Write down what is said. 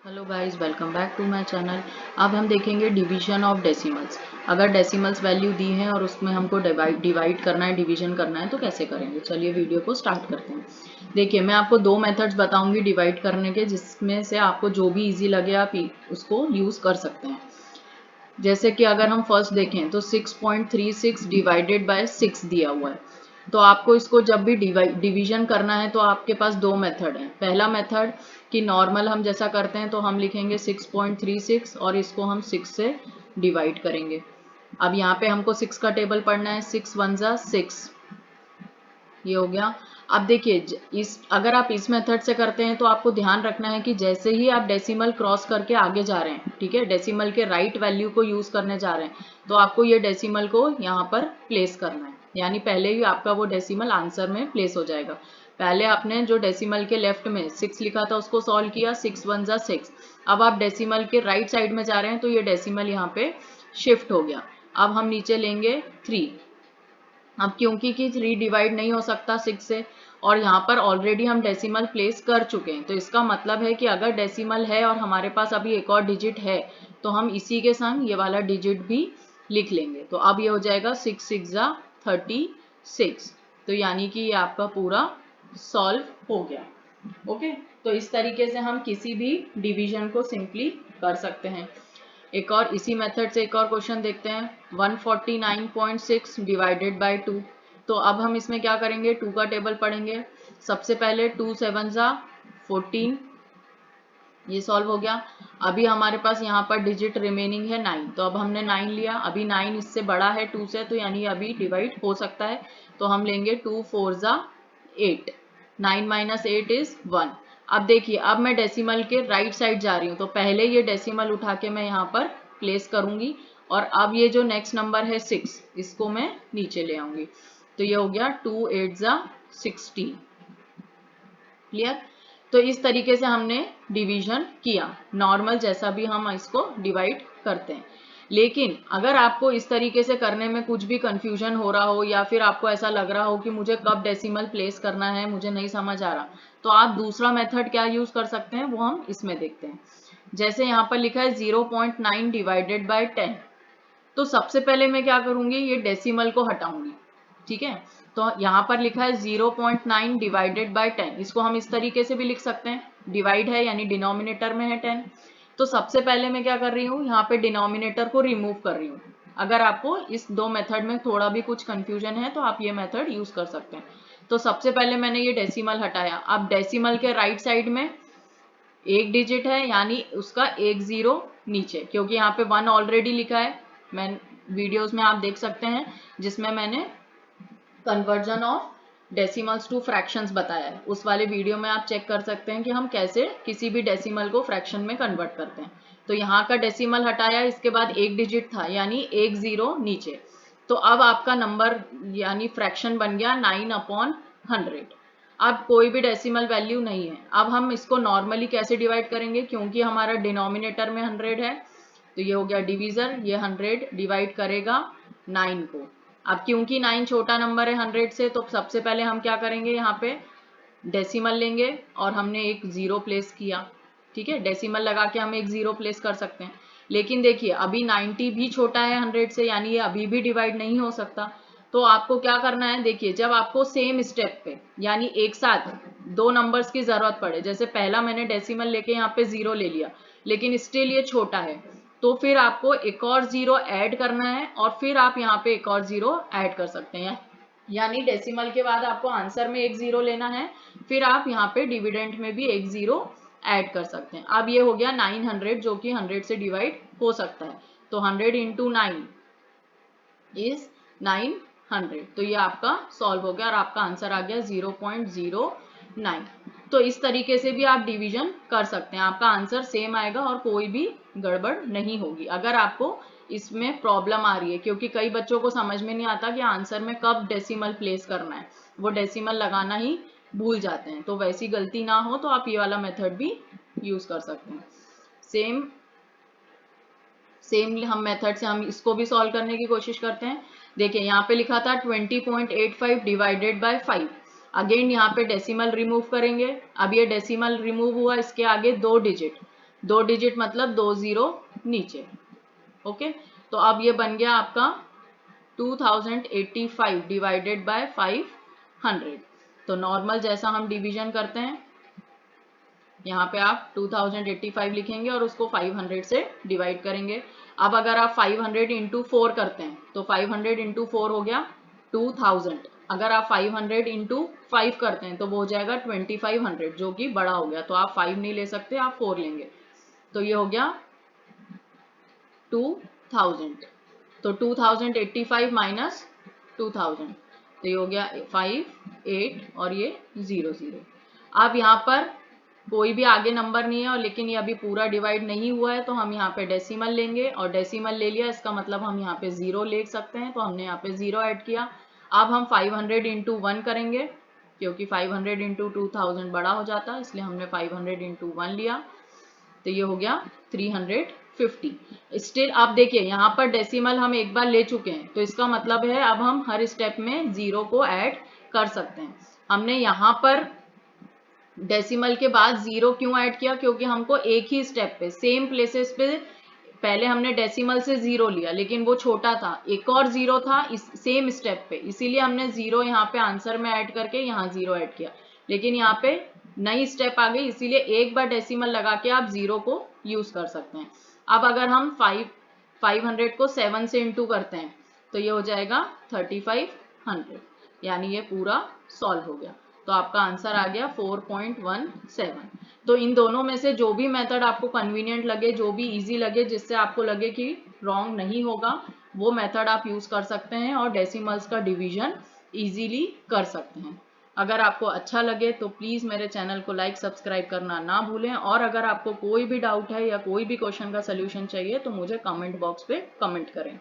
Hello guys, welcome back to my channel. अब हम देखेंगे डिवीजन ऑफ डेसिमल्स। अगर डेसिमल्स वैल्यू दी है और उसमें हमको डिवाइड करना है, डिवीजन करना है तो कैसे करेंगे। चलिए वीडियो को स्टार्ट करते हैं। देखिए, मैं आपको दो मेथड्स बताऊंगी डिवाइड करने के, जिसमें से आपको जो भी इजी लगे आप उसको यूज़ कर सकते हैं। जैसे कि अगर हम फर्स्ट देखें तो 6.36 डिवाइडेड बाय 6 दिया हुआ है। तो आपको इसको जब भी डिवीजन करना है तो आपके पास दो मेथड हैं। पहला मेथड कि नॉर्मल हम जैसा करते हैं तो हम लिखेंगे 6.36 और इसको हम 6 से डिवाइड करेंगे। अब यहाँ पे हमको 6 का टेबल पढ़ना है। 6 1 जा 6, ये हो गया। अब देखिए, इस अगर आप इस मेथड से करते हैं तो आपको ध्यान रखना है कि जैसे ही आप डेसिमल क्रॉस करके आगे जा रहे हैं, ठीक है, डेसिमल के राइट वैल्यू को यूज करने जा रहे हैं, तो आपको ये डेसिमल को यहाँ पर प्लेस करना है। यानी पहले ही आपका वो डेसिमल आंसर में प्लेस हो जाएगा। पहले आपने जो डेसिमल के लेफ्ट में 6 लिखा था उसको सॉल्व किया, 6 1 जा 6। अब आप डेसिमल के राइट साइड में जा रहे हैं तो ये डेसिमल यहाँ पे शिफ्ट हो गया। अब हम नीचे लेंगे 3। अब क्योंकि 3 डिवाइड नहीं हो सकता 6 से, और यहाँ पर ऑलरेडी हम डेसिमल प्लेस कर चुके हैं, तो इसका मतलब है कि अगर डेसिमल है और हमारे पास अभी एक और डिजिट है तो हम इसी के संग ये वाला डिजिट भी लिख लेंगे। तो अब ये हो जाएगा 6 6 जा 36। तो यानी कि ये आपका पूरा सॉल्व हो गया। ओके, तो इस तरीके से हम किसी भी डिवीजन को सिंपली कर सकते हैं। एक और इसी मेथड से एक और क्वेश्चन देखते हैं। 149.6 डिवाइडेड बाय 2। तो अब हम इसमें क्या करेंगे, 2 का टेबल पढ़ेंगे। सबसे पहले 2 7 जा 14, ये सॉल्व हो गया। अभी हमारे पास यहाँ पर डिजिट रिमेनिंग है 9, तो अब हमने 9 लिया। अभी 9 इससे बड़ा है 2 से, तो यानी अभी डिवाइड हो सकता है। तो हम लेंगे 2 4 जा 8, 9 माइनस 8 इज 1। अब देखिए, अब मैं डेसिमल के राइट साइड जा रही हूँ, तो पहले ये डेसिमल उठा के मैं यहाँ पर प्लेस करूंगी, और अब ये जो नेक्स्ट नंबर है 6, इसको मैं नीचे ले आऊंगी। तो ये हो गया 2 8 जा 16। क्लियर। तो इस तरीके से हमने डिवीजन किया, नॉर्मल जैसा भी हम इसको डिवाइड करते हैं। लेकिन अगर आपको इस तरीके से करने में कुछ भी कंफ्यूजन हो रहा हो, या फिर आपको ऐसा लग रहा हो कि मुझे कब डेसिमल प्लेस करना है, मुझे नहीं समझ आ रहा, तो आप दूसरा मेथड क्या यूज कर सकते हैं वो हम इसमें देखते हैं। जैसे यहाँ पर लिखा है 0.9 डिवाइडेड बाय 10। तो सबसे पहले मैं क्या करूंगी, ये डेसिमल को हटाऊंगी। ठीक है, तो यहाँ पर लिखा है 0.9 डिवाइडेड बाय 10। इसको हम इस तरीके से भी लिख सकते हैं, डिवाइड है यानी डिनोमिनेटर में है 10। तो सबसे पहले मैं क्या कर रही हूँ, यहाँ पे डिनोमिनेटर को रिमूव कर रही हूँ। अगर आपको इस दो मेथड में थोड़ा भी कुछ कंफ्यूजन है तो आप ये मेथड यूज कर सकते हैं। तो सबसे पहले मैंने ये डेसिमल हटाया। अब डेसिमल के राइट साइड में एक डिजिट है, यानी उसका एक जीरो नीचे, क्योंकि यहाँ पे 1 ऑलरेडी लिखा है। मैं वीडियोस में आप देख सकते हैं जिसमें मैंने conversion of decimals two fractions बताया है। उस वाले वीडियो में आप चेक कर सकते हैं कि हम कैसे किसी भी डेसिमल को फ्रैक्शन में कन्वर्ट करते हैं। तो यहाँ का डेसिमल हटाया, इसके बाद एक डिजिट था यानी एक जीरो नीचे। तो अब आपका नंबर यानी फ्रैक्शन बन गया 9/100। अब कोई भी डेसिमल वैल्यू नहीं है। अब हम इसको नॉर्मली कैसे डिवाइड करेंगे, क्योंकि हमारा डिनोमिनेटर में 100 है, तो ये हो गया डिवीजर। ये 100 डिवाइड करेगा 9 को। अब क्योंकि 9 छोटा नंबर है 100 से, तो सबसे पहले हम क्या करेंगे, यहाँ पे डेसिमल लेंगे और हमने एक जीरो प्लेस किया। ठीक है, डेसिमल लगा के हम एक जीरो प्लेस कर सकते हैं। लेकिन देखिए, अभी 90 भी छोटा है 100 से, यानी ये अभी भी डिवाइड नहीं हो सकता। तो आपको क्या करना है, देखिए, जब आपको सेम स्टेप पे यानी एक साथ दो नंबर्स की जरूरत पड़े, जैसे पहला मैंने डेसिमल लेके यहाँ पे जीरो ले लिया, लेकिन स्टिल ये छोटा है, तो फिर आपको एक और जीरो ऐड करना है, और फिर आप यहाँ पे एक और जीरो ऐड कर सकते हैं। यानी डेसिमल के बाद आपको आंसर में एक जीरो लेना है, फिर आप यहाँ पे डिविडेंड में भी एक जीरो ऐड कर सकते हैं। अब ये हो गया 900, जो कि 100 से डिवाइड हो सकता है। तो 100 इंटू 9 इज 900। तो ये आपका सॉल्व हो गया और आपका आंसर आ गया 0.09। तो इस तरीके से भी आप डिवीजन कर सकते हैं, आपका आंसर सेम आएगा और कोई भी गड़बड़ नहीं होगी। अगर आपको इसमें प्रॉब्लम आ रही है, क्योंकि कई बच्चों को समझ में नहीं आता कि आंसर में कब डेसिमल प्लेस करना है, वो डेसिमल लगाना ही भूल जाते हैं, तो वैसी गलती ना हो तो आप ये वाला मेथड भी यूज कर सकते हैं। सेम हम मेथड से हम इसको भी सॉल्व करने की कोशिश करते हैं। देखिए, यहाँ पे लिखा था 20.85 डिवाइडेड बाय 5। अगेन यहाँ पे डेसिमल रिमूव करेंगे। अब ये डेसिमल रिमूव हुआ, इसके आगे दो डिजिट, 2 डिजिट मतलब 2 जीरो नीचे। ओके, तो अब ये बन गया आपका 2085 डिवाइडेड बाय 500। तो नॉर्मल जैसा हम डिवीजन करते हैं, यहाँ पे आप 2085 लिखेंगे और उसको 500 से डिवाइड करेंगे। अब अगर आप 500 इंटू 4 करते हैं तो 500 इंटू 4 हो गया 2000। अगर आप 500 इंटू 5 करते हैं तो वो हो जाएगा 2500, जो कि बड़ा हो गया। तो आप 5 नहीं ले सकते, आप 4 लेंगे। तो ये हो गया 2000। तो 2085 माइनस 2000, तो ये हो गया 5, 8 और ये 0 0। अब यहाँ पर कोई भी आगे नंबर नहीं है और लेकिन ये अभी पूरा डिवाइड नहीं हुआ है, तो हम यहाँ पे डेसिमल लेंगे और डेसिमल ले लिया, इसका मतलब हम यहाँ पे 0 ले सकते हैं, तो हमने यहाँ पे 0 ऐड किया। अब हम 500 इंटू 1 करेंगे, क्योंकि 500 इंटू 2000 बड़ा हो जाता है, इसलिए हमने 500 इंटू 1 लिया। तो ये हो गया 350। स्टिल आप देखिए यहाँ पर डेसिमल हम एक बार ले चुके हैं, तो इसका मतलब है अब हम हर स्टेप में 0 को ऐड कर सकते हैं। हमने यहाँ पर डेसिमल के बाद 0 क्यों ऐड किया, क्योंकि हमको एक ही स्टेप पे सेम प्लेसेस पे पहले हमने डेसिमल से 0 लिया, लेकिन वो छोटा था, एक और 0 था इस सेम स्टेप पे, इसीलिए हमने 0 यहाँ पे आंसर में ऐड करके यहाँ 0 ऐड किया। लेकिन यहाँ पे नई स्टेप आ गई, इसीलिए एक बार डेसिमल लगा के आप 0 को यूज कर सकते हैं। अब अगर हम 500 को 7 से इंटू करते हैं तो ये हो जाएगा 3500, यानी ये पूरा सॉल्व हो गया। तो आपका आंसर आ गया 4.17। तो इन दोनों में से जो भी मेथड आपको कन्वीनियंट लगे, जो भी इजी लगे, जिससे आपको लगे कि रॉन्ग नहीं होगा, वो मेथड आप यूज कर सकते हैं और डेसिमल्स का डिवीजन इजीली कर सकते हैं। अगर आपको अच्छा लगे तो प्लीज़ मेरे चैनल को लाइक सब्सक्राइब करना ना भूलें, और अगर आपको कोई भी डाउट है या कोई भी क्वेश्चन का सलूशन चाहिए तो मुझे कमेंट बॉक्स पे कमेंट करें।